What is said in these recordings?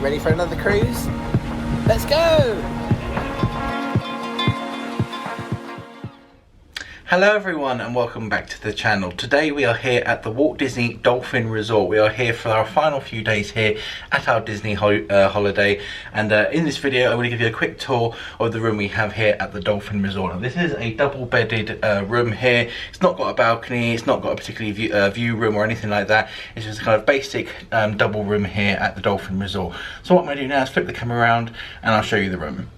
Ready for another cruise? Let's go! Hello everyone and welcome back to the channel. Today we are here at the Walt Disney Dolphin Resort. We are here for our final few days here at our Disney holiday, and in this video I'm going to give you a quick tour of the room we have here at the Dolphin Resort. Now, this is a double bedded room here. It's not got a balcony, it's not got a particularly view room or anything like that. It's just a kind of basic double room here at the Dolphin Resort. So what I'm going to do now is flip the camera around and I'll show you the room.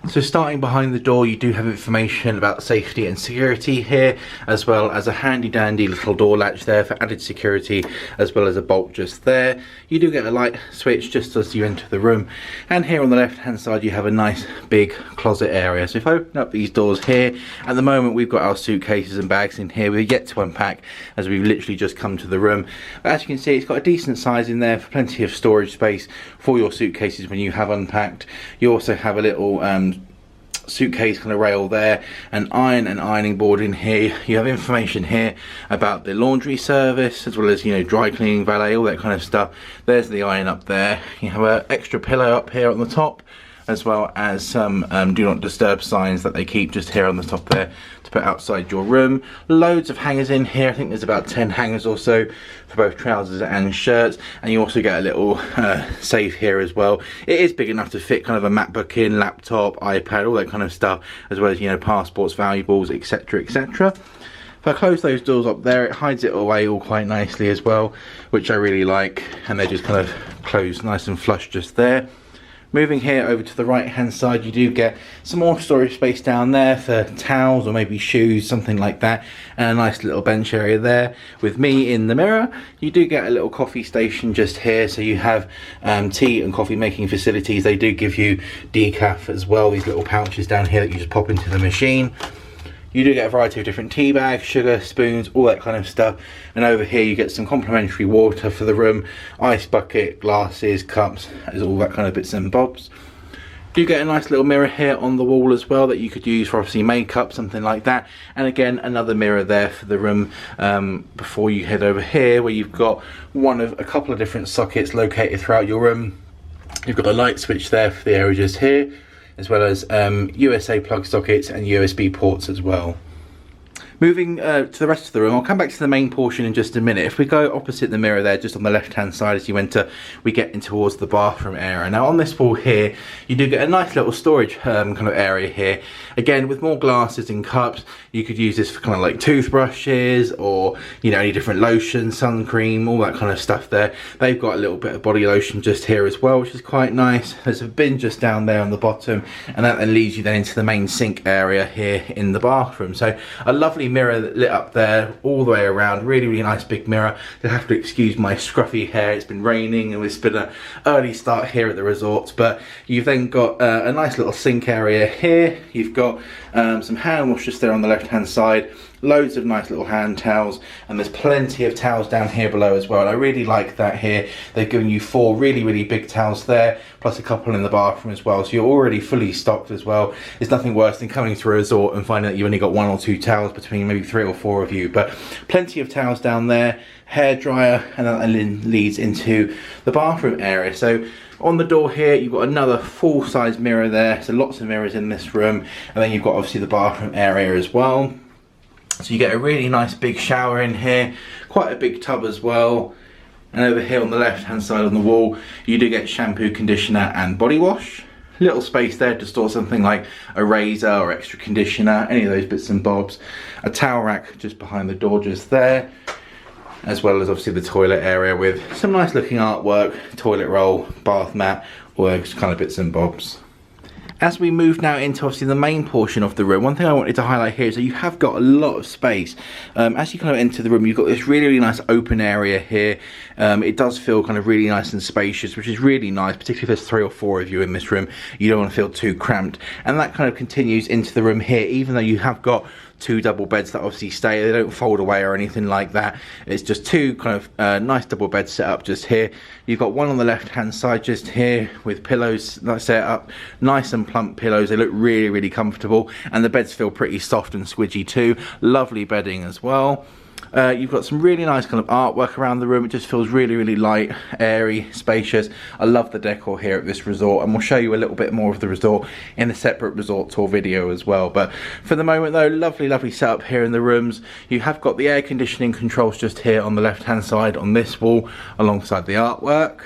So starting behind the door, you do have information about safety and security here, as well as a handy dandy little door latch there for added security, as well as a bolt just there. You do get a light switch just as you enter the room, and here on the left hand side you have a nice big closet area. So if I open up these doors here, at the moment we've got our suitcases and bags in here. We're yet to unpack as we've literally just come to the room. But as you can see, it's got a decent size in there for plenty of storage space for your suitcases when you have unpacked. You also have a little suitcase kind of rail there, an iron and ironing board in here. You have information here about the laundry service, as well as, you know, dry cleaning, valet, all that kind of stuff. There's the iron up there. You have an extra pillow up here on the top, as well as some do not disturb signs that they keep just here on the top there to put outside your room. Loads of hangers in here. I think there's about 10 hangers or so for both trousers and shirts, and you also get a little safe here as well. It is big enough to fit kind of a MacBook in, laptop, iPad, all that kind of stuff, as well as, you know, passports, valuables, etc, etc. If I close those doors up there, it hides it away all quite nicely as well, which I really like, and they're just kind of closed nice and flush just there. Moving here over to the right hand side, you do get some more storage space down there for towels or maybe shoes, something like that, and a nice little bench area there with me in the mirror. You do get a little coffee station just here, so you have tea and coffee making facilities. They do give you decaf as well, these little pouches down here that you just pop into the machine. You do get a variety of different tea bags, sugar, spoons, all that kind of stuff. And over here you get some complimentary water for the room, ice bucket, glasses, cups, all that kind of bits and bobs. You do get a nice little mirror here on the wall as well that you could use for obviously makeup, something like that. And again, another mirror there for the room before you head over here, where you've got one of a couple of different sockets located throughout your room. You've got a light switch there for the area just here, as well as USA plug sockets and USB ports as well. Moving to the rest of the room, I'll come back to the main portion in just a minute. If we go opposite the mirror there, just on the left hand side as you enter, we get in towards the bathroom area. Now on this wall here, you do get a nice little storage kind of area here. Again, with more glasses and cups, you could use this for kind of like toothbrushes, or, you know, any different lotion, sun cream, all that kind of stuff there. They've got a little bit of body lotion just here as well, which is quite nice. There's a bin just down there on the bottom, and that then leads you then into the main sink area here in the bathroom. So a lovely mirror lit up there all the way around. Really nice big mirror. You'll have to excuse my scruffy hair, it's been raining and it's been an early start here at the resort. But you've then got a nice little sink area here. You've got some hand wash just there on the left hand side, loads of nice little hand towels, and there's plenty of towels down here below as well. And I really like that here. They've given you 4 really big towels there, plus a couple in the bathroom as well, so you're already fully stocked as well. There's nothing worse than coming to a resort and finding that you've only got 1 or 2 towels between maybe 3 or 4 of you. But plenty of towels down there, hair dryer, and that then leads into the bathroom area. So on the door here, you've got another full-size mirror there, so lots of mirrors in this room, and then you've got obviously the bathroom area as well. So you get a really nice big shower in here, quite a big tub as well. And over here on the left hand side on the wall, you do get shampoo, conditioner and body wash. Little space there to store something like a razor or extra conditioner, any of those bits and bobs. A towel rack just behind the door just there, as well as obviously the toilet area with some nice looking artwork, toilet roll, bath mat, all those kind of bits and bobs. As we move now into obviously the main portion of the room, one thing I wanted to highlight here is that you have got a lot of space. As you kind of enter the room, you've got this really nice open area here. It does feel kind of really nice and spacious, which is really nice, particularly if there's 3 or 4 of you in this room. You don't want to feel too cramped, and that kind of continues into the room here, even though you have got 2 double beds that obviously stay. They don't fold away or anything like that. It's just 2 kind of nice double beds set up just here. You've got one on the left hand side just here with pillows set up, nice and plump pillows. They look really comfortable, and the beds feel pretty soft and squidgy too. Lovely bedding as well. You've got some really nice kind of artwork around the room. It just feels really, really light, airy, spacious. I love the decor here at this resort, and we'll show you a little bit more of the resort in a separate resort tour video as well. But for the moment though, lovely, lovely setup here in the rooms. You have got the air conditioning controls just here on the left hand side on this wall alongside the artwork.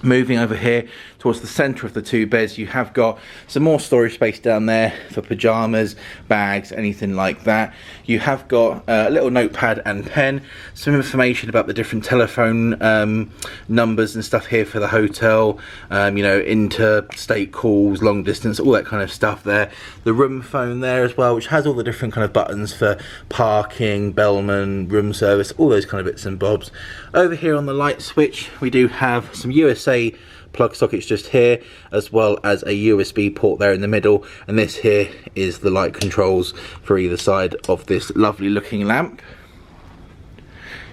Moving over here towards the centre of the two beds, you have got some more storage space down there for pyjamas, bags, anything like that. You have got a little notepad and pen, some information about the different telephone numbers and stuff here for the hotel, you know, interstate calls, long distance, all that kind of stuff there. The room phone there as well, which has all the different kind of buttons for parking, bellman, room service, all those kind of bits and bobs. Over here on the light switch, we do have some USA plug sockets just here, as well as a USB port there in the middle, and this here is the light controls for either side of this lovely looking lamp.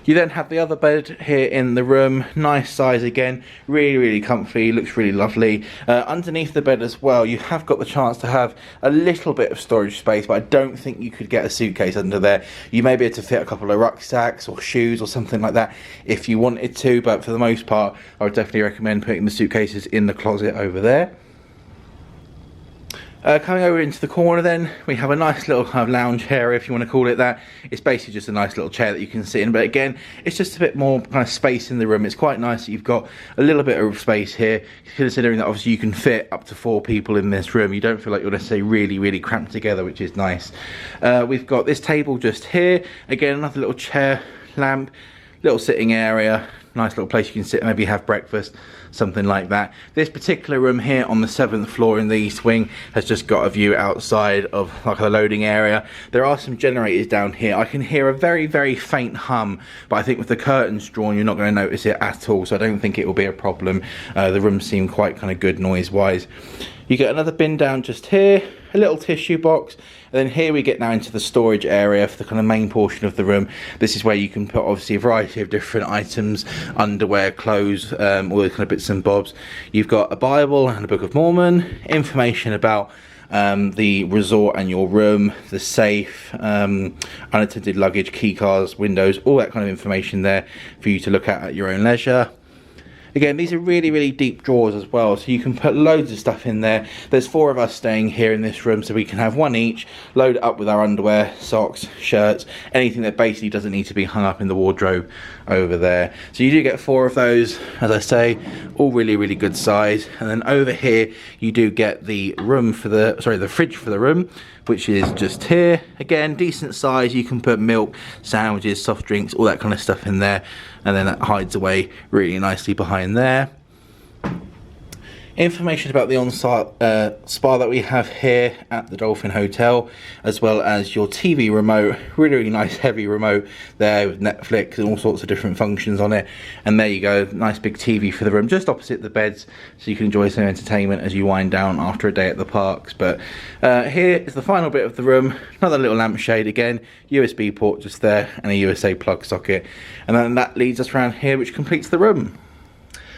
You then have the other bed here in the room, nice size again, really, really comfy, looks really lovely. Underneath the bed as well, you have got the chance to have a little bit of storage space, but I don't think you could get a suitcase under there. You may be able to fit a couple of rucksacks or shoes or something like that if you wanted to, but for the most part, I would definitely recommend putting the suitcases in the closet over there. Coming over into the corner then, we have a nice little kind of lounge area, if you want to call it that. It's basically just a nice little chair that you can sit in, but again, it's just a bit more kind of space in the room. It's quite nice that you've got a little bit of space here, considering that obviously you can fit up to 4 people in this room. You don't feel like you're necessarily really, really cramped together, which is nice. We've got this table just here. Again, another little chair, lamp, little sitting area, nice little place you can sit, maybe have breakfast, something like that. This particular room here on the 7th floor in the east wing has just got a view outside of like a loading area. There are some generators down here. I can hear a very, very faint hum, but I think with the curtains drawn you're not going to notice it at all, so I don't think it will be a problem. The rooms seem quite kind of good noise wise. You get another bin down just here, a little tissue box, and then here we get now into the storage area for the kind of main portion of the room. This is where you can put obviously a variety of different items, underwear, clothes, all those kind of bits and bobs. You've got a Bible and a Book of Mormon, information about the resort and your room, the safe, unattended luggage, key cards, windows, all that kind of information there for you to look at your own leisure. Again, these are really, really deep drawers as well, so you can put loads of stuff in there. There's 4 of us staying here in this room, so we can have one each, load it up with our underwear, socks, shirts, anything that basically doesn't need to be hung up in the wardrobe over there. So you do get 4 of those, as I say, all really, really good size. And then over here, you do get the room for the, sorry, the fridge for the room, which is just here. Again, decent size. You can put milk, sandwiches, soft drinks, all that kind of stuff in there, and then that hides away really nicely behind there. Information about the on-site spa that we have here at the Dolphin Hotel, as well as your TV remote, really, really nice heavy remote there with Netflix and all sorts of different functions on it. And there you go, nice big TV for the room just opposite the beds, so you can enjoy some entertainment as you wind down after a day at the parks. But here is the final bit of the room, another little lampshade again, USB port just there, and a USA plug socket. And then that leads us around here, which completes the room.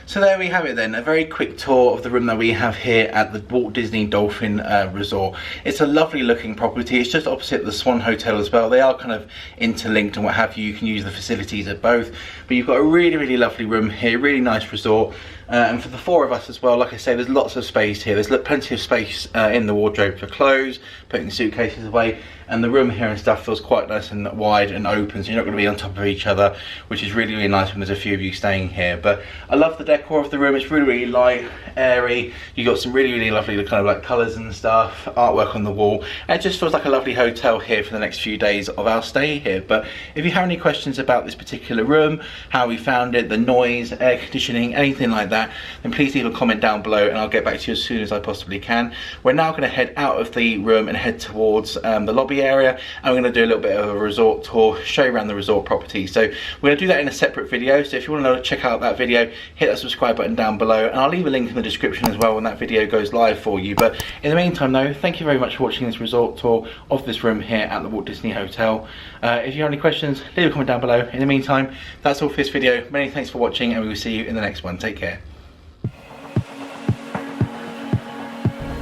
So there we have it then, a very quick tour of the room that we have here at the Walt Disney Dolphin Resort. It's a lovely looking property. It's just opposite the Swan Hotel as well. They are kind of interlinked and what have you. You can use the facilities at both. But you've got a really, really lovely room here, really nice resort. And for the 4 of us as well, like I say, there's lots of space here. There's plenty of space in the wardrobe for clothes, putting the suitcases away, and the room here and stuff feels quite nice and wide and open, so you're not going to be on top of each other, which is really, really nice when there's a few of you staying here. But I love the decor of the room. It's really, really light, airy. You got some really, really lovely kind of like colours and stuff, artwork on the wall, and it just feels like a lovely hotel here for the next few days of our stay here. But if you have any questions about this particular room, how we found it, the noise, air conditioning, anything like that, then please leave a comment down below and I'll get back to you as soon as I possibly can. We're now going to head out of the room and head towards the lobby area, and we're going to do a little bit of a resort tour, show you around the resort property. So we're going to do that in a separate video, so if you want to check out that video, hit that subscribe button down below, and I'll leave a link in the description as well when that video goes live for you. But in the meantime though, thank you very much for watching this resort tour of this room here at the Walt Disney Hotel. If you have any questions, leave a comment down below. In the meantime, that's all for this video. Many thanks for watching, and we will see you in the next one. Take care.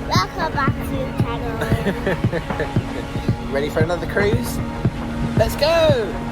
Welcome back to the channel. Ready for another cruise? Let's go!